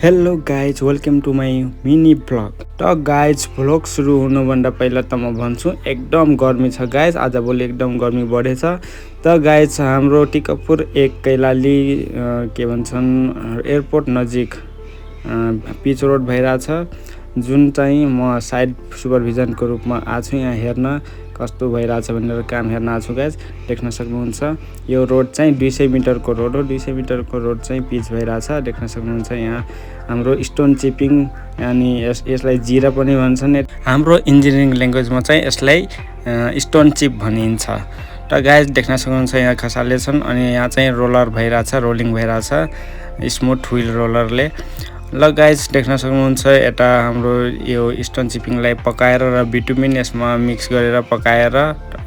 Hello guys welcome to my mini vlog. त guys vlog सुरु हुनुभन्दा पहिला त म भन्छु एकदम गर्मी छ गाइज। आजभोलि एकदम गर्मी बढेछ। त गाइज हाम्रो टिकपुर एक कैलाली के भन्छन् एयरपोर्ट नजिक पिच रोड भइरहेछ, जुन चाहिँ म साइड सुपरभिजनको रूपमा आछु यहाँ हेर्न कस्तो भइरहेछ भनेर काम हेर्न आछु गाइज। देख्न सक्नुहुन्छ यो रोड चाहिँ 200 मिटरको रोड हो। 200 मिटरको रोड चाहिँ पिच भइरहेछ, देख्न सक्नुहुन्छ। यहाँ हाम्रो स्टोन चिपिङ अनि यसलाई जिरा पनि भन्छन्। हाम्रो इन्जिनियरिङ ल्याङ्ग्वेजमा चाहिँ यसलाई स्टोन चिप भनिन्छ। त गाइज देख्न सक्नुहुन्छ यहाँ खसाले छन् अनि यहाँ चाहिँ रोलर भइरहेछ, रोलिङ भइरहेछ स्मुथ व्हील रोलरले। ल गाइज देख्न सक्नुहुन्छ यता हाम्रो यो स्टोन चिपिङलाई पकाएर र बिटुमिन यसमा मिक्स गरेर पकाएर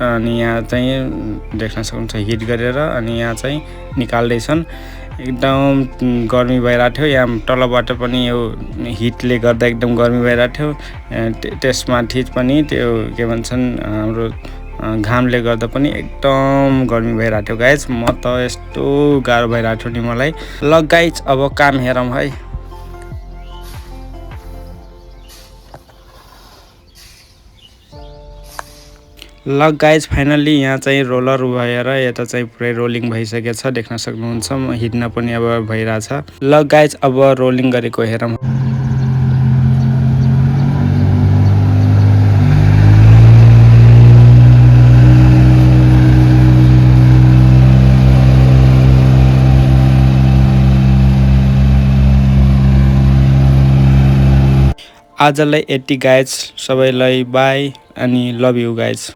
अनि यहाँ चाहिँ देख्न सक्नुहुन्छ हिट गरेर अनि यहाँ चाहिँ निकाल्दैछन्। एकदम गर्मी भइरहेको थियो, यहाँ तलबाट पनि यो हिटले गर्दा एकदम गर्मी भइरहेको थियो। त्यसमाथि पनि त्यो के भन्छन् हाम्रो घामले गर्दा पनि एकदम गर्मी भइरहेको थियो गाइज। म त यस्तो गाह्रो भइरहेको थियो नि मलाई। ल गाइज अब काम हेरौँ है। ल गाइज फाइनल्ली यहाँ चाहिँ रोलर भएर यता चाहिँ पुरै रोलिङ भइसकेछ, देख्न सक्नुहुन्छ। म हिँड्न पनि अब भइरहेछ। ल गाइज अब रोलिङ गरेको हेरौँ। आजलाई यति गाइज, सबैलाई बाई अनि लभ यु गाइज।